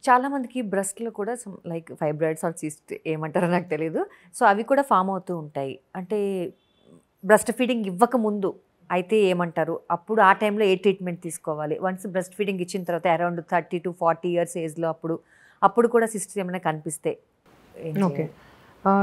చాలా మందికి బ్రెస్ట్‌లో కూడా లైక్ ఫైబ్రాయిడ్స్ ఆర్ సిస్ట్ ఏమంటారో నాకు తెలీదు. సో, అవి కూడా ఫార్మ్ అవుతూ ఉంటాయి. అంటే బ్రెస్ట్ ఫీడింగ్ ఇవ్వకముందు అయితే ఏమంటారు? అప్పుడు ఆ టైంలో ఏ ట్రీట్మెంట్ తీసుకోవాలి? వన్స్ బ్రెస్ట్ ఫీడింగ్ ఇచ్చిన తర్వాత అరౌండ్ 30-40 ఇయర్స్ ఏజ్‌లో అప్పుడు కూడా సిస్ట్స్ ఏమైనా కనిపిస్తే ఏం ఓకే. చేయాలి?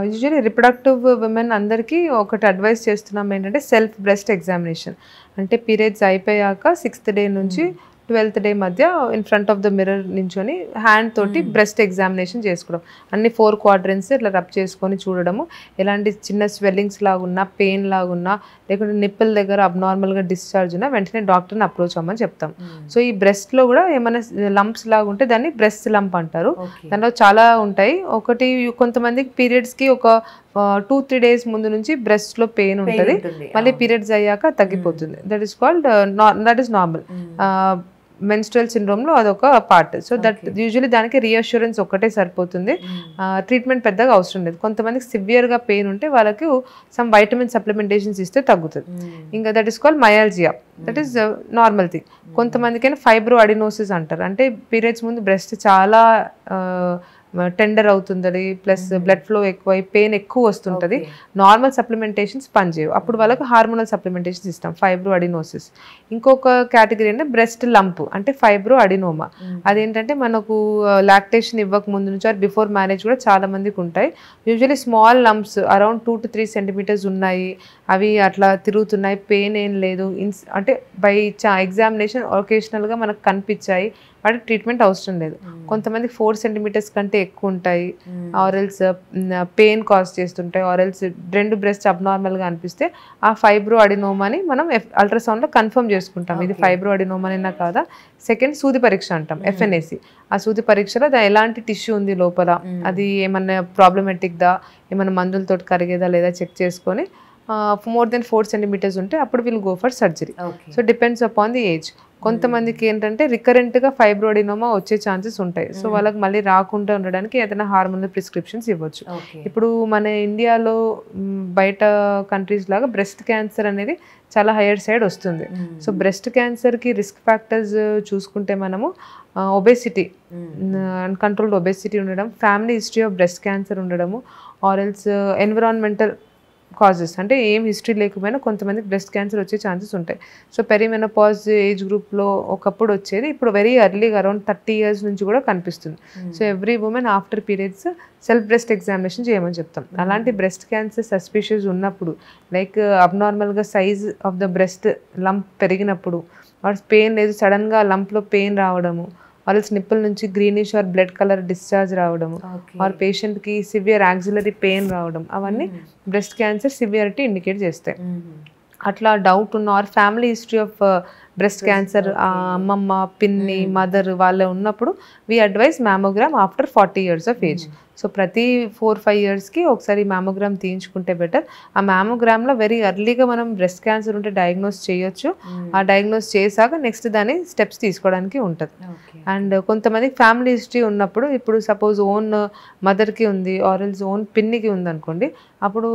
యూజువల్లీ రిప్రొడక్టివ్ విమెన్ అందరికీ ఒకటి అడ్వైస్ చేస్తున్నాం ఏంటంటే సెల్ఫ్ బ్రెస్ట్ ఎగ్జామినేషన్. అంటే పీరియడ్స్ అయిపోయాక 6థ్ డే నుంచి హ్మ్. 12థ్ డే మధ్య in front of the mirror నించొని హ్యాండ్ తోటి హ్మ్. బ్రెస్ట్ ఎగ్జామినేషన్ చేసుకోవడం. అన్ని 4 క్వాడ్రంట్స్ ఇట్లా రబ్ చేసుకొని చూడడము. ఎలాంటి చిన్న స్వెల్లింగ్స్ లాగున్నా, పెయిన్ లాగున్నా, లేకుంటే నిప్పుల దగ్గర అబ్నార్మల్‌గా డిశ్చార్జ్ ఉన్నా వెంటనే డాక్టర్‌ని అప్రోచ్ అవ్వమని చెప్తాం. హ్మ్. సో, ఈ బ్రెస్ట్‌లో కూడా ఏమైనా లంప్స్ లాగుంటే దాన్ని బ్రెస్ట్ లంప్ అంటారు. ఓకే. దాంట్లో చాలా ఉంటాయి. ఒకటి కొంతమందికి పీరియడ్స్‌కి ఒక 2-3 డేస్ ముందు నుంచి బ్రెస్ట్‌లో పెయిన్ పెయిన్ ఉంటది. ఉంటుంది. మళ్ళీ అవును. పీరియడ్స్ అయ్యాక తగ్గిపోతుంది. హ్మ్. That is called that is normal. హ్మ్. మెన్స్ట్రుయల్ సిండ్రోమ్‌లో అదొక part. So, that okay. Usually దానికి రీఅష్యూరెన్స్ ఒక్కటే సరిపోతుంది. హ్మ్. ట్రీట్మెంట్ పెద్దగా అవసరం లేదు. కొంతమందికి సివియర్‌గా పెయిన్ ఉంటే వాళ్ళకి సమ్ వైటమిన్ సప్లిమెంటేషన్స్ ఇస్తే తగ్గుతది. హ్మ్. ఇంకా that is called myalgia. That is normal thing. కొంతమందికైనా ఫైబ్రో అడినోసిస్ అంటారు. అంటే పీరియడ్స్ ముందు బ్రెస్ట్ చాలా టెండర్ అవుతుంటది. ప్లస్ బ్లడ్ ఫ్లో ఎక్కువై పెయిన్ ఎక్కువ వస్తుంటది. ఓకే. నార్మల్ సప్లిమెంటేషన్స్ పనిచేయవు. అప్పుడు వాళ్ళకి హార్మోనల్ సప్లిమెంటేషన్స్ ఇస్తాం. Fibroadenosis. ఇంకొక కేటగిరీ అంటే బ్రెస్ట్ లంప్ అంటే ఫైబ్రో అడినోమా. అదేంటంటే మనకు లాక్టేషన్ ఇవ్వక ముందు నుంచి ఆర్ బిఫోర్ మ్యారేజ్ కూడా చాలా మందికి ఉంటాయి. Usually small lumps around 2-3 centimetres ఉన్నాయి. అవి అట్లా తిరుగుతున్నాయి. పెయిన్ ఏం లేదు. అంటే బై ఎగ్జామినేషన్ ఒకేషనల్‌గా మనకు కనిపించాయి. వాటికి ట్రీట్మెంట్ అవసరం లేదు. కొంతమందికి 4 సెంటీమీటర్స్ కంటే ఎక్కువ ఉంటాయి. ఆరెల్స్ పెయిన్ కాజ్ చేస్తుంటాయి. ఆరెల్స్ 2 బ్రెస్ట్ అబ్నార్మల్‌గా అనిపిస్తే ఆ ఫైబ్రో అడినోమాని మనం అల్ట్రాసౌండ్‌లో కన్ఫర్మ్ చేసుకుంటాం. ఇది ఓకే. ఫైబ్రో అడినోమానేనా కాదా? సెకండ్ సూది పరీక్ష అంటాం. ఎఫ్ఎన్ఏసి. ఆ సూది పరీక్షలో ఎలాంటి టిష్యూ ఉంది లోపల, అది ఏమన్నా ప్రాబ్లమాటిక్‌దా, ఏమన్నా మందులతోటి కరిగేదా లేదా చెక్ చేసుకొని మోర్ దెన్ 4 సెంటీమీటర్స్ ఉంటే అప్పుడు will go for surgery. Okay. So, depends upon the age. కొంతమందికి ఏంటంటే రికరెంట్‌గా ఫైబ్రోడినోమా వచ్చే ఛాన్సెస్ ఉంటాయి. సో, వాళ్ళకి మళ్ళీ రాకుండా ఉండడానికి ఏదైనా హార్మోనల్ ప్రిస్క్రిప్షన్స్ ఇవ్వచ్చు. ఓకే. ఇప్పుడు మన ఇండియాలో బయట కంట్రీస్ లాగా బ్రెస్ట్ క్యాన్సర్ అనేది చాలా హైయర్ సైడ్ వస్తుంది. సో, బ్రెస్ట్ క్యాన్సర్‌కి రిస్క్ ఫ్యాక్టర్స్ చూసుకుంటే మనము ఒబేసిటీ, అన్‌కంట్రోల్డ్ ఒబేసిటీ ఉండడం, family history of breast cancer ఉండడము, ఆర్ ఎల్స్ ఎన్విరాన్మెంటల్ కాజెస్ అంటే ఏం హిస్టరీ లేకపోయినా కొంతమందికి బ్రెస్ట్ క్యాన్సర్ వచ్చే ఛాన్సెస్ ఉంటాయి. సో, పెరిమెనోపాజ్ ఏజ్ గ్రూప్‌లో ఒకప్పుడు వచ్చేది. ఇప్పుడు వెరీ ఎర్లీగా అరౌండ్ 30 ఇయర్స్ నుంచి కూడా కనిపిస్తుంది. So, every women after periods self breast examination చేయమని చెప్తాం. అలాంటి బ్రెస్ట్ క్యాన్సర్ సస్పిషియస్ ఉన్నప్పుడు లైక్ అబ్నార్మల్‌గా size of the breast lump పెరిగినప్పుడు ఆర్ పెయిన్ లేదు సడన్‌గా లంప్‌లో పెయిన్ రావడము, ఆర్ఎల్స్ నిప్పుల నుంచి greenish or blood colour discharge రావడము, ఆర్ పేషెంట్‌కి సివియర్ యాక్సిలరీ పెయిన్ రావడం, అవన్నీ బ్రెస్ట్ క్యాన్సర్ సివియారిటీ ఇండికేట్ చేస్తాయి. అట్లా డౌట్ ఉన్న or family history of breast cancer అమ్మమ్మ, పిన్ని, మదర్ వాళ్ళే ఉన్నప్పుడు we advise mammogram after 40 years of age. So, ప్రతి 4-5 ఇయర్స్‌కి ఒకసారి మ్యామోగ్రామ్ తీయించుకుంటే బెటర్. ఆ మ్యామోగ్రామ్‌లో వెరీ ఎర్లీగా మనం బ్రెస్ట్ క్యాన్సర్ ఉంటే డయాగ్నోస్ చేయొచ్చు. ఆ డయాగ్నోస్ చేశాక నెక్స్ట్ దాని స్టెప్స్ తీసుకోవడానికి ఉంటుంది. అండ్ కొంతమందికి ఫ్యామిలీ హిస్టరీ ఉన్నప్పుడు ఇప్పుడు సపోజ్ ఓన్ మదర్‌కి ఉంది ఆర్ ఎల్స్ ఓన్ పిన్నికి ఉందనుకోండి, అప్పుడు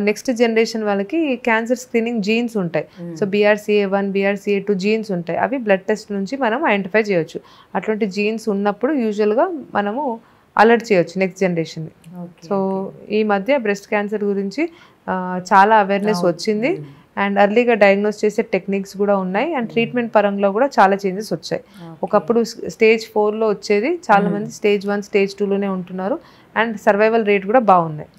నెక్స్ట్ జనరేషన్ వాళ్ళకి క్యాన్సర్ స్క్రీనింగ్ జీన్స్ ఉంటాయి. సో, BRCA1, BRCA2 జీన్స్ ఉంటాయి. అవి బ్లడ్ టెస్ట్ నుంచి మనం ఐడెంటిఫై చేయొచ్చు. అటువంటి జీన్స్ ఉన్నప్పుడు యూజువల్‌గా మనము అలర్ట్ చేయొచ్చు నెక్స్ట్ జనరేషన్‌ని. సో, ఈ మధ్య బ్రెస్ట్ క్యాన్సర్ గురించి చాలా అవేర్‌నెస్ వచ్చింది. అండ్ ఎర్లీగా డయాగ్నోస్ చేసే టెక్నిక్స్ కూడా ఉన్నాయి. అండ్ ట్రీట్మెంట్ పరంగా కూడా చాలా చేంజెస్ వచ్చాయి. ఒకప్పుడు స్టేజ్ 4లో వచ్చేది, చాలా మంది స్టేజ్ 1, స్టేజ్ 2లోనే ఉంటున్నారు. అండ్ సర్వైవల్ రేట్ కూడా బాగున్నాయి.